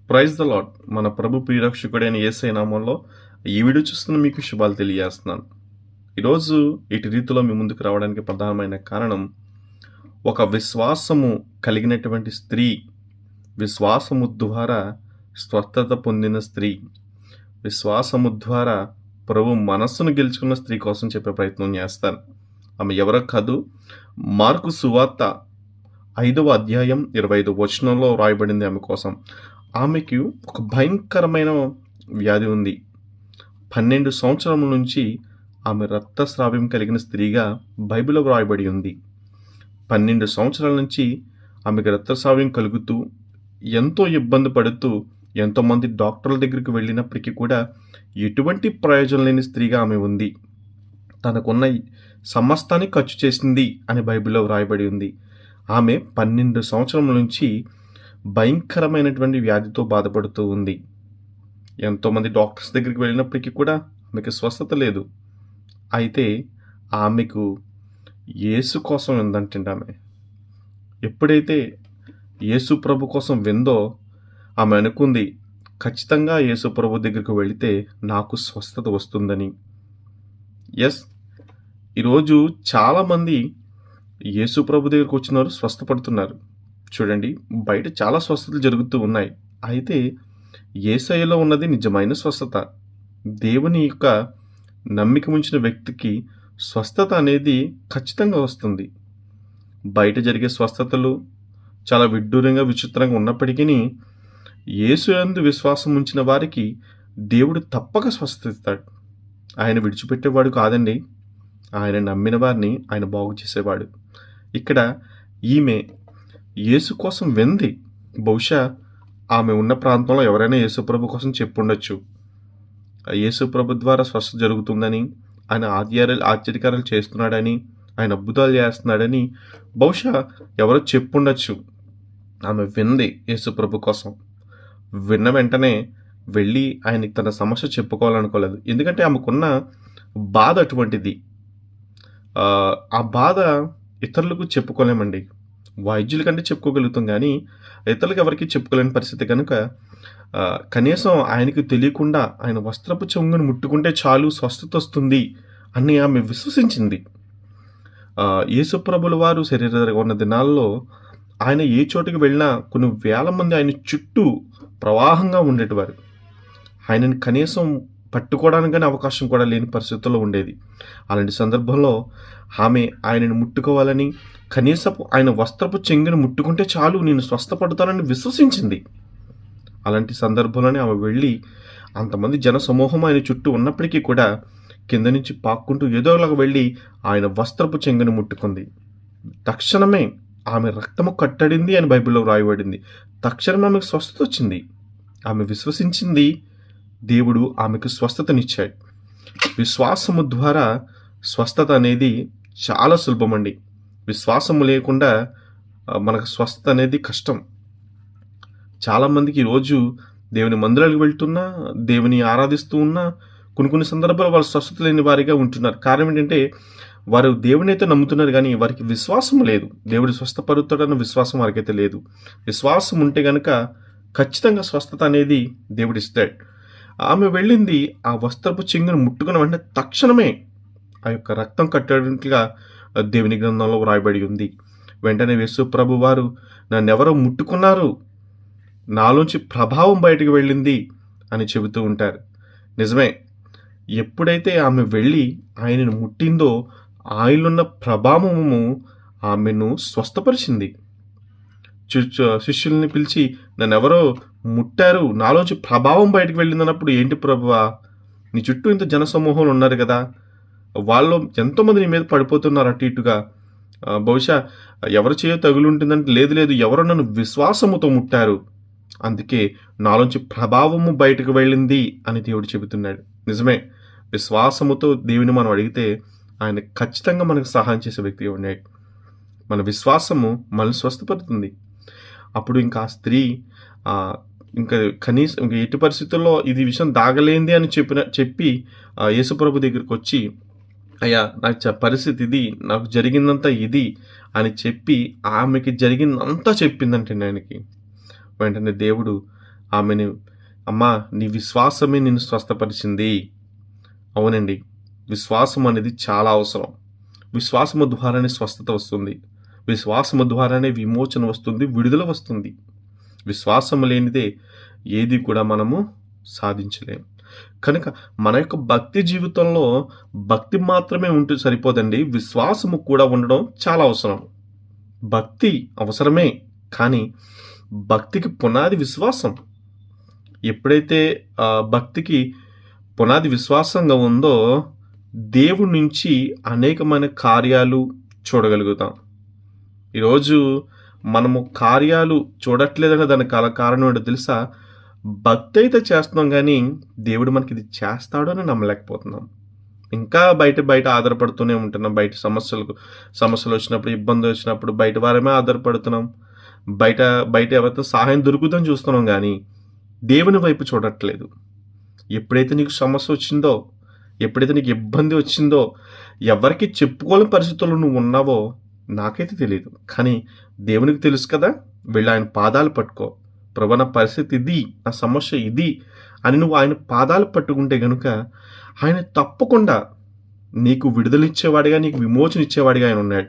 Praise the lord. మన ప్రభు ప్రియరక్షకుడైన యేసయ్య నామంలో ఈ వీడియో చూస్తున్న మీకు శుభాలు తెలియజేస్తున్నాను. ఈరోజు ఇటు రీతిలో మీ ముందుకు రావడానికి ప్రధానమైన కారణం, ఒక విశ్వాసము కలిగినటువంటి స్త్రీ, విశ్వాసము ద్వారా స్వస్థత పొందిన స్త్రీ, విశ్వాసము ద్వారా ప్రభు మనస్సును గెలుచుకున్న స్త్రీ కోసం చెప్పే ప్రయత్నం చేస్తాను. ఆమె ఎవరో కాదు, మార్కు సువార్త 5వ అధ్యాయం 25వ వచనంలో రాయబడింది ఆమె కోసం. ఆమెకు ఒక భయంకరమైన వ్యాధి ఉంది. 12 సంవత్సరముల నుంచి ఆమె రక్తస్రావం కలిగిన స్త్రీగా బైబిల్లో రాయబడి ఉంది. 12 సంవత్సరాల నుంచి ఆమెకు రక్తస్రావం కలుగుతూ ఎంతో ఇబ్బంది పడుతూ ఎంతోమంది డాక్టర్ల దగ్గరికి వెళ్ళినప్పటికీ కూడా ఎటువంటి ప్రయోజనం లేని స్త్రీగా ఆమె ఉంది. తనకున్న సమస్తాన్ని ఖర్చు చేసింది అని బైబిల్లో రాయబడి ఉంది. ఆమె 12 సంవత్సరముల నుంచి భయంకరమైనటువంటి వ్యాధితో బాధపడుతూ ఉంది. ఎంతోమంది డాక్టర్స్ దగ్గరికి వెళ్ళినప్పటికీ కూడా ఆమెకు స్వస్థత లేదు. అయితే ఆమెకు యేసు కోసం విందంటే ఆమె ఎప్పుడైతే యేసు ప్రభు కోసం విందో ఆమె అనుకుంది, ఖచ్చితంగా యేసు ప్రభు దగ్గరికి వెళితే నాకు స్వస్థత వస్తుందని. ఎస్, ఈరోజు చాలామంది యేసు ప్రభు దగ్గరికి వచ్చినారు, స్వస్థపడుతున్నారు. చూడండి, బయట చాలా స్వస్థతలు జరుగుతూ ఉన్నాయి. అయితే యేసయ్యలో ఉన్నది నిజమైన స్వస్థత. దేవుని యొక్క నమ్మిక ఉంచిన వ్యక్తికి స్వస్థత అనేది ఖచ్చితంగా వస్తుంది. బయట జరిగే స్వస్థతలు చాలా విడ్డూరంగా విచిత్రంగా ఉన్నప్పటికీ యేసు యందు విశ్వాసం ఉంచిన వారికి దేవుడు తప్పక స్వస్థత ఇస్తాడు. ఆయన విడిచిపెట్టేవాడు కాదండి. ఆయన నమ్మిన వారిని ఆయన బాగు చేసేవాడు. ఇక్కడ ఈమె యేసు కోసం వింది. బహుశా ఆమె ఉన్న ప్రాంతంలో ఎవరైనా యేసు ప్రభు కోసం చెప్పుండొచ్చు. యేసు ప్రభు ద్వారా స్వస్థత జరుగుతుందని, ఆయన ఆశ్చర్యకార్యాలు చేస్తున్నాడని, ఆయన అద్భుతాలు చేస్తున్నాడని బహుశా ఎవరో చెప్పుండొచ్చు. ఆమె వింది యేసు ప్రభు కోసం. విన్న వెంటనే వెళ్ళి ఆయనకి తన సమస్య చెప్పుకోవాలనుకోలేదు. ఎందుకంటే ఆమెకున్న బాధ అటువంటిది. ఆ బాధ ఇతరులకు చెప్పుకోలేమండి. వైద్యుల కంటే చెప్పుకోగలుగుతాం, కానీ ఇతరులకు ఎవరికి చెప్పుకోలేని పరిస్థితి కనుక కనీసం ఆయనకు తెలియకుండా ఆయన వస్త్రపు చెంగును ముట్టుకుంటే చాలు స్వస్థత వస్తుంది అని ఆమె విశ్వసించింది. యేసుప్రభుల వారు శరీరంగా ఉన్న దినాల్లో ఆయన ఏ చోటుకి వెళ్ళినా కొన్ని వేల మంది ఆయన చుట్టూ ప్రవాహంగా ఉండేటివారు. ఆయనని కనీసం పట్టుకోవడానికి కానీ అవకాశం కూడా లేని పరిస్థితుల్లో ఉండేది. అలాంటి సందర్భంలో ఆమె ఆయనను ముట్టుకోవాలని, కనీసపు ఆయన వస్త్రపు చెంగును ముట్టుకుంటే చాలు నేను స్వస్థపడతానని విశ్వసించింది. అలాంటి సందర్భంలోనే ఆమె వెళ్ళి అంతమంది జన సమూహం ఆయన చుట్టూ ఉన్నప్పటికీ కూడా కింద నుంచి పాక్కుంటూ ఏదోలాగా వెళ్ళి ఆయన వస్త్రపు చెంగును ముట్టుకుంది. తక్షణమే ఆమె రక్తము కట్టడింది అని బైబిల్లో రాయబడింది. తక్షణమే ఆమెకు స్వస్థత వచ్చింది. ఆమె విశ్వసించింది, దేవుడు ఆమెకు స్వస్థతనిచ్చాడు. విశ్వాసము ద్వారా స్వస్థత అనేది చాలా సులభమండి. విశ్వాసము లేకుండా మనకు స్వస్థత అనేది కష్టం. చాలామందికి ఈరోజు దేవుని మందిరాలకు వెళ్తున్నా, దేవుని ఆరాధిస్తూ ఉన్నా కొన్ని సందర్భాలు వాళ్ళు స్వస్థత లేని వారిగా ఉంటున్నారు. కారణం ఏంటంటే వారు దేవుని అయితే నమ్ముతున్నారు, కానీ వారికి విశ్వాసం లేదు. దేవుడు స్వస్థపరుతాడన్న విశ్వాసం వారికైతే లేదు. విశ్వాసం ఉంటే కనుక ఖచ్చితంగా స్వస్థత అనేది దేవుడు ఇస్తాడు. ఆమె వెళ్ళింది, ఆ వస్త్రపు చెంగును ముట్టుకున్న వెంటనే తక్షణమే ఆ యొక్క రక్తం కట్టేటట్లుగా దేవుని గ్రంథంలో వ్రాయబడి ఉంది. వెంటనే యేసు ప్రభు వారు నన్నెవరో ముట్టుకున్నారు, నాలోంచి ప్రభావం బయటకు వెళ్ళింది అని చెబుతూ ఉంటారు. నిజమే, ఎప్పుడైతే ఆమె వెళ్ళి ఆయనను ముట్టిందో ఆయనలున్న ప్రభావము ఆమెను స్వస్థపరిచింది. శిష్యుల్ని పిలిచి నన్నెవరో ముట్టారు, నాలోంచి ప్రభావం బయటకు వెళ్ళింది అన్నప్పుడు, ఏంటి ప్రభువా, నీ చుట్టూ ఇంత జనసమూహంలో ఉన్నారు కదా, వాళ్ళు ఎంతోమంది నీ మీద పడిపోతున్నారు అటు ఇటుగా, బహుశా ఎవరు చేయో తగులుంటుందంటే లేదు, ఎవరో నన్ను విశ్వాసముతో ముట్టారు, అందుకే నాలోంచి ప్రభావము బయటకు వెళ్ళింది అని దేవుడు చెబుతున్నాడు. నిజమే, విశ్వాసముతో దేవుని మనం అడిగితే ఆయన ఖచ్చితంగా మనకు సహాయం చేసే వ్యక్తిగా ఉన్నాడు. మన విశ్వాసము మనల్ని స్వస్థపడుతుంది. అప్పుడు ఇంకా ఆ స్త్రీ ఇంకా కనీసం ఇంకా ఎట్టి పరిస్థితుల్లో ఇది విషయం దాగలేంది అని చెప్పి యేసుప్రభు దగ్గరికి వచ్చి, అయ్యా నాకు పరిస్థితి ఇది, నాకు జరిగిందంతా ఇది అని చెప్పి ఆమెకి జరిగిందంతా చెప్పిందంటే ఆయనకి. వెంటనే దేవుడు ఆమెని, అమ్మా నీ విశ్వాసమే నిన్ను స్వస్థపరిచింది. అవునండి. విశ్వాసం అనేది చాలా అవసరం. విశ్వాసము ద్వారానే స్వస్థత వస్తుంది. విశ్వాసము ద్వారానే విమోచన వస్తుంది, విడుదల వస్తుంది. విశ్వాసం లేనిదే ఏది కూడా మనము సాధించలేం. కనుక మన యొక్క భక్తి జీవితంలో భక్తి మాత్రమే ఉంటే సరిపోదండి. విశ్వాసము కూడా ఉండడం చాలా అవసరం. భక్తి అవసరమే, కానీ భక్తికి పునాది విశ్వాసం. ఎప్పుడైతే భక్తికి పునాది విశ్వాసంగా ఉందో దేవుడి నుంచి అనేకమైన కార్యాలు చూడగలుగుతాం. ఈరోజు మనము కార్యాలు చూడట్లేదనే దానికి కారణం ఏంటో తెలుసా? భక్తి అయితే చేస్తున్నాం కానీ దేవుడు మనకి ఇది చేస్తాడు అని నమ్మలేకపోతున్నాం. ఇంకా బయట ఆధారపడుతూనే ఉంటున్నాం. బయట సమస్యలు వచ్చినప్పుడు, ఇబ్బందులు వచ్చినప్పుడు బయట వారమే ఆధారపడుతున్నాం. బయట ఎవరితో సహాయం దొరుకుతుందని చూస్తున్నాం కానీ దేవుని వైపు చూడట్లేదు. ఎప్పుడైతే నీకు సమస్య వచ్చిందో, ఎప్పుడైతే నీకు ఇబ్బంది వచ్చిందో, ఎవరికి చెప్పుకోలేని పరిస్థితుల్లో నువ్వు ఉన్నావో నాకైతే తెలియదు, కానీ దేవునికి తెలుసు కదా. వెళ్ళి ఆయన పాదాలు పట్టుకో. ప్రభు, నా పరిస్థితి ఇది, నా సమస్య ఇది అని నువ్వు ఆయన పాదాలు పట్టుకుంటే గనుక ఆయన తప్పకుండా నీకు విడుదలిచ్చేవాడిగా, నీకు విమోచన ఇచ్చేవాడిగా ఆయన ఉన్నాడు.